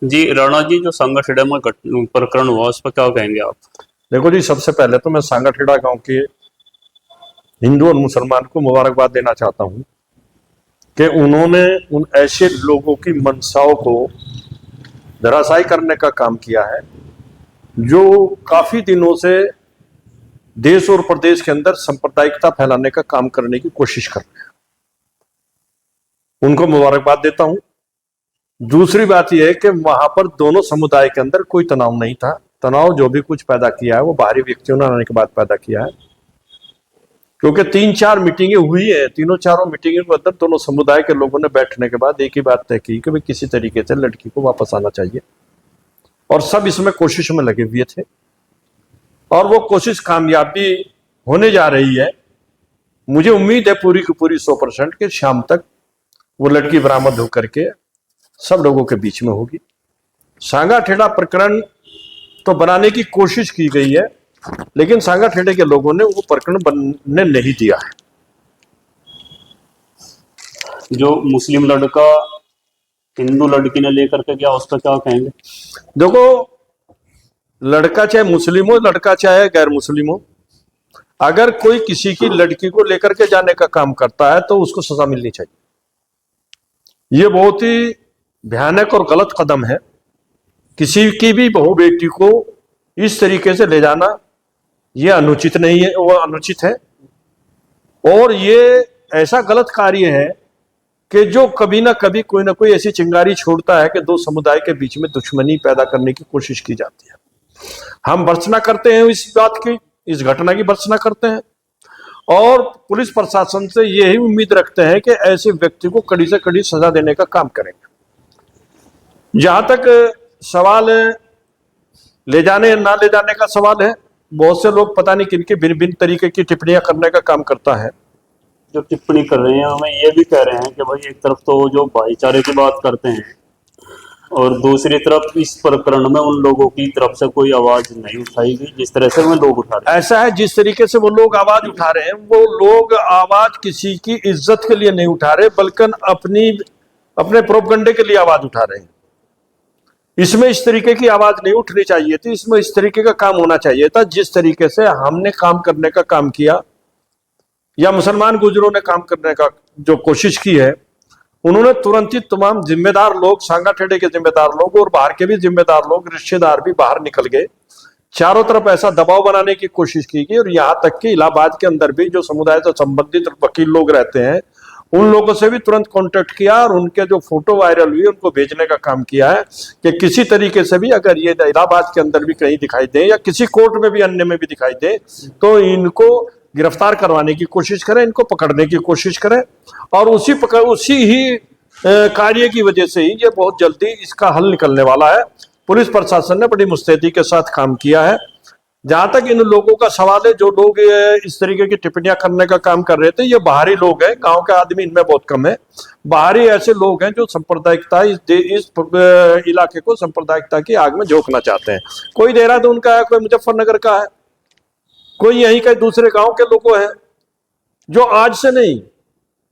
जी राणा जी, जो सांगाखेड़ा में प्रकरण हुआ उस पर क्या कहेंगे आप? देखो जी, सबसे पहले तो मैं सांगाखेड़ा गांव के हिंदू और मुसलमान को मुबारकबाद देना चाहता हूं कि उन्होंने उन ऐसे लोगों की मंशाओं को धराशायी करने का काम किया है जो काफी दिनों से देश और प्रदेश के अंदर सांप्रदायिकता फैलाने का काम करने की कोशिश कर रहे हैं। उनको मुबारकबाद देता हूं। दूसरी बात यह है कि वहां पर दोनों समुदाय के अंदर कोई तनाव नहीं था। तनाव जो भी कुछ पैदा किया है वो बाहरी व्यक्तियों ने आने के बाद पैदा किया है, क्योंकि 3-4 मीटिंगें हुई है। तीनों चारों मीटिंगों के अंदर दोनों समुदाय के लोगों ने बैठने के बाद एक ही बात तय की कि भाई किसी तरीके से लड़की को वापस आना चाहिए, और सब इसमें कोशिश में लगे हुए थे और वो कोशिश कामयाब भी होने जा रही है। मुझे उम्मीद है पूरी की पूरी 100% कि शाम तक वो लड़की बरामद होकर के सब लोगों के बीच में होगी। सांगाखेड़ा प्रकरण तो बनाने की कोशिश की गई है, लेकिन सांगाखेड़े के लोगों ने वो प्रकरण बनने नहीं दिया है। जो मुस्लिम लड़का हिंदू लड़की ने लेकर के क्या, उस पर क्या कहेंगे? देखो, लड़का चाहे मुस्लिम हो, लड़का चाहे गैर मुस्लिम हो, अगर कोई किसी की लड़की को लेकर के जाने का काम करता है तो उसको सजा मिलनी चाहिए। ये बहुत ही भयानक और गलत कदम है। किसी की भी बहू बेटी को इस तरीके से ले जाना ये अनुचित नहीं है, वो अनुचित है। और ये ऐसा गलत कार्य है कि जो कभी ना कभी कोई ना कोई ऐसी चिंगारी छोड़ता है कि दो समुदाय के बीच में दुश्मनी पैदा करने की कोशिश की जाती है। हम भर्त्सना करते हैं इस बात की, इस घटना की भर्त्सना करते हैं और पुलिस प्रशासन से यही उम्मीद रखते हैं कि ऐसे व्यक्ति को कड़ी से कड़ी सजा देने का काम करेंगे। जहां तक सवाल ले जाने ना ले जाने का सवाल है, बहुत से लोग पता नहीं किनके भिन्न भिन्न तरीके की टिप्पणियां करने का काम करता है। जो टिप्पणी कर रहे हैं हमें ये भी कह रहे हैं कि भाई एक तरफ तो जो भाईचारे की बात करते हैं और दूसरी तरफ इस प्रकरण में उन लोगों की तरफ से कोई आवाज नहीं उठाई गई जिस तरह से वो लोग उठा रहे हैं। ऐसा है, जिस तरीके से वो लोग आवाज उठा रहे हैं, वो लोग आवाज किसी की इज्जत के लिए नहीं उठा रहे, बल्कि अपने प्रोपगंडे के लिए आवाज उठा रहे हैं। इसमें इस तरीके की आवाज नहीं उठनी चाहिए थी, इसमें इस तरीके का काम होना चाहिए था जिस तरीके से हमने काम करने का काम किया या मुसलमान गुजरों ने काम करने का जो कोशिश की है। उन्होंने तुरंत ही तमाम जिम्मेदार लोग, सांगाखेड़े के जिम्मेदार लोग और बाहर के भी जिम्मेदार लोग, रिश्तेदार भी बाहर निकल गए। चारों तरफ ऐसा दबाव बनाने की कोशिश की गई और यहाँ तक कि इलाहाबाद के अंदर भी जो समुदाय से संबंधित वकील लोग रहते हैं उन लोगों से भी तुरंत कांटेक्ट किया और उनके जो फोटो वायरल हुई उनको भेजने का काम किया है कि किसी तरीके से भी अगर ये इलाहाबाद के अंदर भी कहीं दिखाई दे या किसी कोर्ट में भी अन्य में भी दिखाई दे तो इनको गिरफ्तार करवाने की कोशिश करें, इनको पकड़ने की कोशिश करें। और उसी ही कार्य की वजह से ही ये बहुत जल्दी इसका हल निकलने वाला है। पुलिस प्रशासन ने बड़ी मुस्तैदी के साथ काम किया है। जहां तक इन लोगों का सवाल है, जो लोग इस तरीके की टिप्पणियां करने का काम कर रहे थे, ये बाहरी लोग हैं, गांव के आदमी इनमें बहुत कम है। बाहरी ऐसे लोग हैं जो सांप्रदायिकता इस इलाके को सांप्रदायिकता की आग में झोंकना चाहते हैं। कोई देहरादून का है, कोई मुजफ्फरनगर का है, कोई यहीं के दूसरे गांव के लोग हैं, जो आज से नहीं,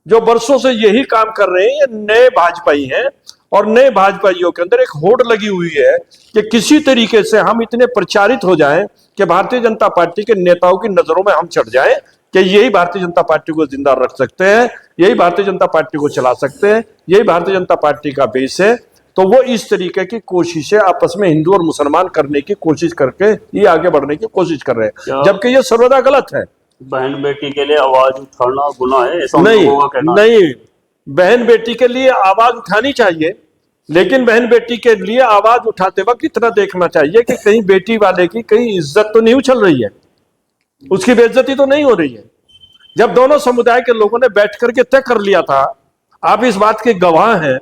जो बरसों से यही काम कर रहे हैं। ये नए भाजपाई हैं और नए भाजपाइयों के अंदर एक होड़ लगी हुई है कि किसी तरीके से हम इतने प्रचारित हो जाएं कि भारतीय जनता पार्टी के नेताओं की नजरों में हम चढ़ जाएं कि यही भारतीय जनता पार्टी को जिंदा रख सकते हैं, यही भारतीय जनता पार्टी को चला सकते हैं, यही भारतीय जनता पार्टी का बेस है। तो वो इस तरीके की कोशिशें आपस में हिंदू और मुसलमान करने की कोशिश करके ये आगे बढ़ने की कोशिश कर रहे हैं, जबकि ये सर्वदा गलत है। बहन बेटी के लिए आवाज उठाना गुनाह है, ऐसा नहीं, बहन बेटी के लिए आवाज उठानी चाहिए, लेकिन बहन बेटी के लिए आवाज उठाते वक्त इतना देखना चाहिए कि कहीं बेटी वाले की कहीं इज्जत तो नहीं उछल रही है, उसकी बेइज्जती तो नहीं हो रही है। जब दोनों समुदाय के लोगों ने बैठ करके तय कर लिया था, आप इस बात के गवाह हैं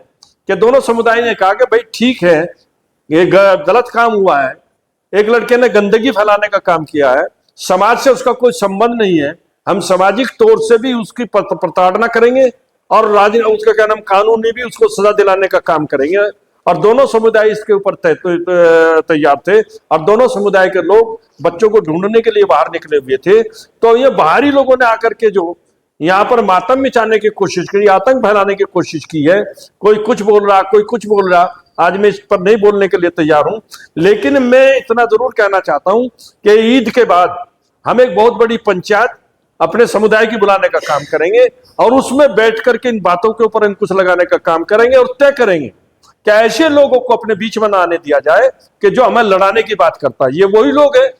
कि दोनों समुदाय ने कहा कि भाई ठीक है, ये गलत काम हुआ है, एक लड़के ने गंदगी फैलाने का काम किया है, समाज से उसका कोई संबंध नहीं है, हम सामाजिक तौर से भी उसकी प्रताड़ना करेंगे और उसका क्या नाम कानूनी भी उसको सजा दिलाने का काम करेंगे। और दोनों समुदाय इसके ऊपर तैयार थे और दोनों समुदाय के लोग बच्चों को ढूंढने के लिए बाहर निकले हुए थे। तो ये बाहरी लोगों ने आकर के जो यहाँ पर मातम मचाने की कोशिश की, आतंक फैलाने की कोशिश की है, कोई कुछ बोल रहा, कोई कुछ बोल रहा, आज मैं इस पर नहीं बोलने के लिए तैयार हूं, लेकिन मैं इतना जरूर कहना चाहता हूं कि ईद के बाद हम एक बहुत बड़ी पंचायत अपने समुदाय की बुलाने का काम करेंगे और उसमें बैठ करके इन बातों के ऊपर अंकुश लगाने का काम करेंगे और तय करेंगे कि ऐसे लोगों को अपने बीच में ना आने दिया जाए कि जो हमें लड़ाने की बात करता है। ये वही लोग हैं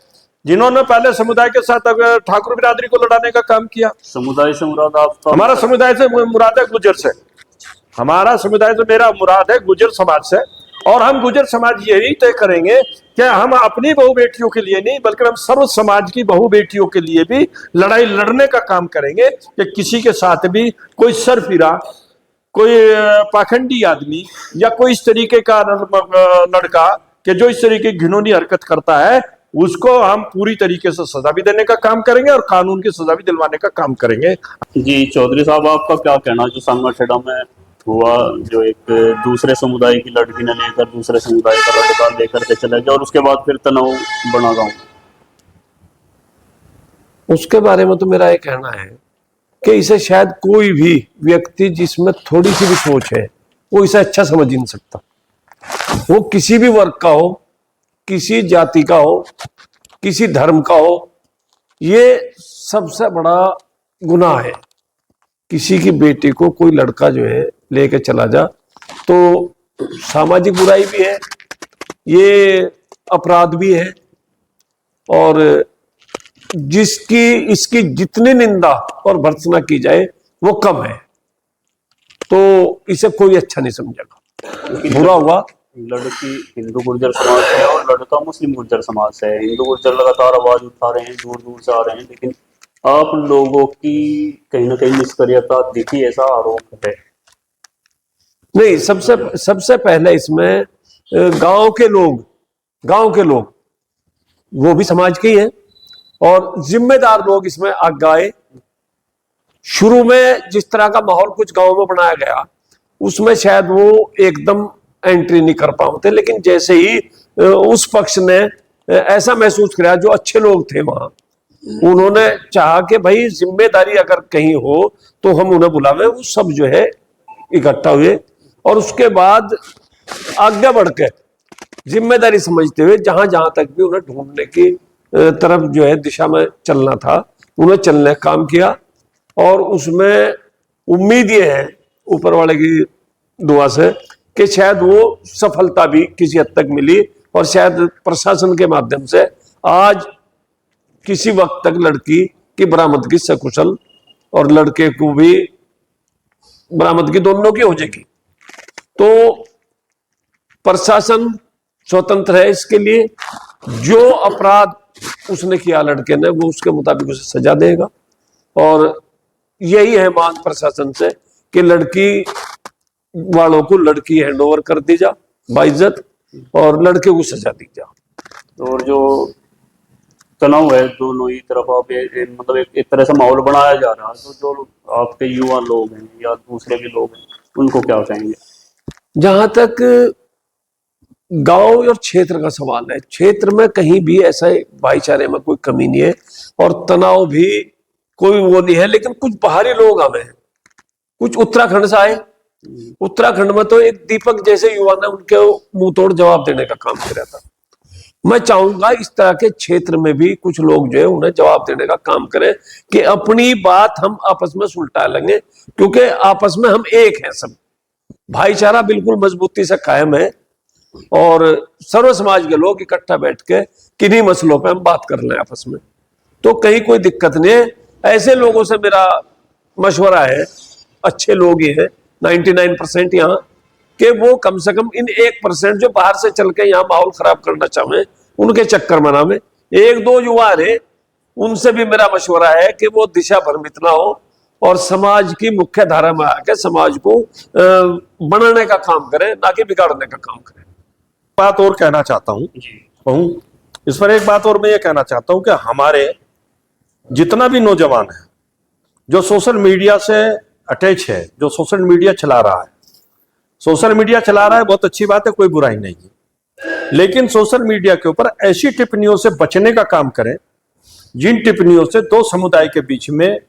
जिन्होंने पहले समुदाय के साथ ठाकुर बिरादरी को लड़ाने का काम किया। समुदाय से मुराद आपका? हमारा समुदाय से मुराद है गुजर से, हमारा समुदाय से मेरा मुराद है गुजर समाज से। और हम गुजर समाज यही तय करेंगे कि हम अपनी बहू बेटियों के लिए नहीं बल्कि हम सर्व समाज की बहू बेटियों के लिए भी लड़ाई लड़ने का काम करेंगे कि किसी के साथ भी कोई सरफिरा, कोई पाखंडी आदमी या कोई इस तरीके का लड़का कि जो इस तरीके की घिनौनी हरकत करता है उसको हम पूरी तरीके से सजा भी देने का काम करेंगे और कानून की सजा भी दिलवाने का काम करेंगे। जी चौधरी साहब, आपका क्या कहना जो सांगरखेड़ा में हुआ, जो एक दूसरे समुदाय की लड़की ने लेकर दूसरे समुदाय का लड़का लेकर के चला गया और उसके बाद फिर तनाव बना गाँव? उसके बारे में तो मेरा ये कहना है कि इसे शायद कोई भी व्यक्ति जिसमें थोड़ी सी भी सोच है वो इसे अच्छा समझ ही नहीं सकता। वो किसी भी वर्ग का हो, किसी जाति का हो, किसी धर्म का हो, ये सबसे बड़ा गुनाह है। किसी की बेटी को कोई लड़का जो है लेके चला जा तो सामाजिक बुराई भी है, ये अपराध भी है और जिसकी इसकी जितनी निंदा और भर्त्सना की जाए वो कम है। तो इसे कोई अच्छा नहीं समझेगा। बुरा हुआ। लड़की हिंदू गुर्जर समाज से है और लड़का मुस्लिम गुर्जर समाज से है। हिंदू गुर्जर लगातार आवाज उठा रहे हैं, दूर दूर से आ रहे हैं, लेकिन आप लोगों की कहीं ना कहीं निष्क्रियता दिखी, ऐसा आरोप है। नहीं, सबसे पहले इसमें गांव के लोग वो भी समाज के ही हैं और जिम्मेदार लोग इसमें आगे आए। शुरू में जिस तरह का माहौल कुछ गांव में बनाया गया उसमें शायद वो एकदम एंट्री नहीं कर पाते, लेकिन जैसे ही उस पक्ष ने ऐसा महसूस किया, जो अच्छे लोग थे वहां, उन्होंने चाहा कि भाई जिम्मेदारी अगर कहीं हो तो हम उन्हें बुलावे। वो सब जो है इकट्ठा हुए और उसके बाद आगे बढ़ के जिम्मेदारी समझते हुए जहां जहां तक भी उन्हें ढूंढने की तरफ जो है दिशा में चलना था उन्हें चलने का काम किया। और उसमें उम्मीद ये है ऊपर वाले की दुआ से कि शायद वो सफलता भी किसी हद तक मिली और शायद प्रशासन के माध्यम से आज किसी वक्त तक लड़की की बरामदगी सकुशल और लड़के को भी बरामदगी दोनों की हो जाएगी। तो प्रशासन स्वतंत्र है इसके लिए। जो अपराध उसने किया लड़के ने वो उसके मुताबिक उसे सजा देगा और यही है मांग प्रशासन से कि लड़की वालों को लड़की हैंडओवर कर दी जा बाइज्जत और लड़के को सजा दी जा। और जो तनाव है दोनों ही तरफ, आप मतलब एक तरह से माहौल बनाया जा रहा है, तो जो आपके युवा लोग हैं या दूसरे भी लोग हैं उनको क्या कहेंगे? जहां तक गांव और क्षेत्र का सवाल है, क्षेत्र में कहीं भी ऐसा भाईचारे में कोई कमी नहीं है और तनाव भी कोई वो नहीं है, लेकिन कुछ बाहरी लोग हमें हैं, कुछ उत्तराखंड से आए। उत्तराखंड में तो एक दीपक जैसे युवा ने उनके मुंह तोड़ जवाब देने का काम किया था। मैं चाहूंगा इस तरह के क्षेत्र में भी कुछ लोग जो है उन्हें जवाब देने का काम करें कि अपनी बात हम आपस में सुलटा लेंगे, क्योंकि आपस में हम एक हैं, सब भाईचारा बिल्कुल मजबूती से कायम है और सर्व समाज के लोग इकट्ठा बैठ के किन्हीं मसलों पे हम बात कर लें आपस में, तो कहीं कोई दिक्कत नहीं है। ऐसे लोगों से मेरा मशवरा है, अच्छे लोग ही हैं 99% यहाँ, कि वो कम से कम इन 1% जो बाहर से चल के यहाँ माहौल खराब करना चाहे उनके चक्कर में ना में। एक दो युवा रहे, उनसे भी मेरा मशवरा है कि वो दिशा भ्रमित ना हो और समाज की मुख्य धारा में आके समाज को बनाने का काम करें, ना कि बिगाड़ने का काम करें। बात और कहना चाहता हूँ इस पर एक बात और मैं ये कहना चाहता हूँ कि हमारे जितना भी नौजवान है जो सोशल मीडिया से अटैच है, जो सोशल मीडिया चला रहा है, बहुत अच्छी बात है, कोई बुराई नहीं है, लेकिन सोशल मीडिया के ऊपर ऐसी टिप्पणियों से बचने का काम करें जिन टिप्पणियों से दो समुदाय के बीच में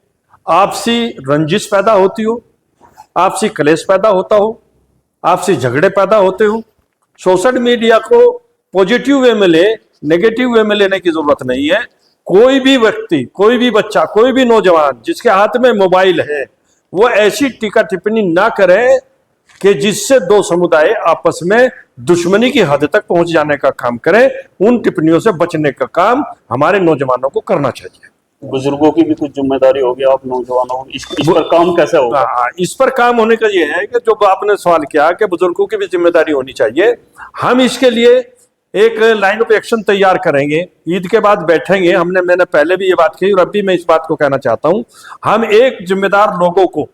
आपसी रंजिश पैदा होती हो, आपसी कलेश पैदा होता हो, आपसी झगड़े पैदा होते हो सोशल मीडिया को पॉजिटिव वे में ले, नेगेटिव वे में लेने की जरूरत नहीं है। कोई भी व्यक्ति, कोई भी बच्चा, कोई भी नौजवान जिसके हाथ में मोबाइल है, वो ऐसी टीका टिप्पणी ना करे कि जिससे दो समुदाय आपस में दुश्मनी की हद तक पहुंच जाने का काम करें। उन टिप्पणियों से बचने का काम हमारे नौजवानों को करना चाहिए। बुजुर्गों की भी कुछ जिम्मेदारी होगी, आप नौजवानों इस पर काम कैसे होगा? हाँ, इस पर काम होने का ये है कि जो आपने सवाल किया कि बुजुर्गों की भी जिम्मेदारी होनी चाहिए, हम इसके लिए एक लाइन ऑफ एक्शन तैयार करेंगे। ईद के बाद बैठेंगे, मैंने पहले भी ये बात कही और अब भी मैं इस बात को कहना चाहता हूं, हम एक जिम्मेदार लोगों को,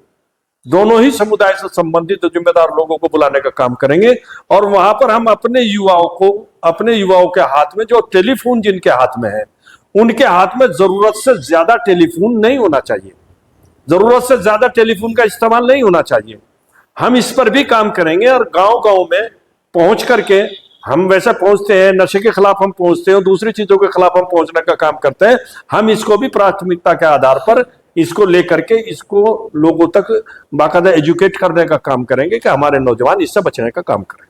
दोनों ही समुदाय से संबंधित जिम्मेदार लोगों को बुलाने का काम करेंगे और वहां पर हम अपने युवाओं के हाथ में, जो टेलीफोन जिनके हाथ में है, उनके हाथ में जरूरत से ज्यादा टेलीफोन नहीं होना चाहिए, जरूरत से ज्यादा टेलीफोन का इस्तेमाल नहीं होना चाहिए। हम इस पर भी काम करेंगे और गांव-गांव में पहुंच करके, हम वैसे पहुंचते हैं, नशे के खिलाफ हम पहुंचते हैं और दूसरी चीजों के खिलाफ हम पहुंचने का काम करते हैं। हम इसको भी प्राथमिकता के आधार पर इसको लेकर के इसको लोगों तक बाकायदा एजुकेट करने का काम करेंगे कि हमारे नौजवान इससे बचने का काम करें।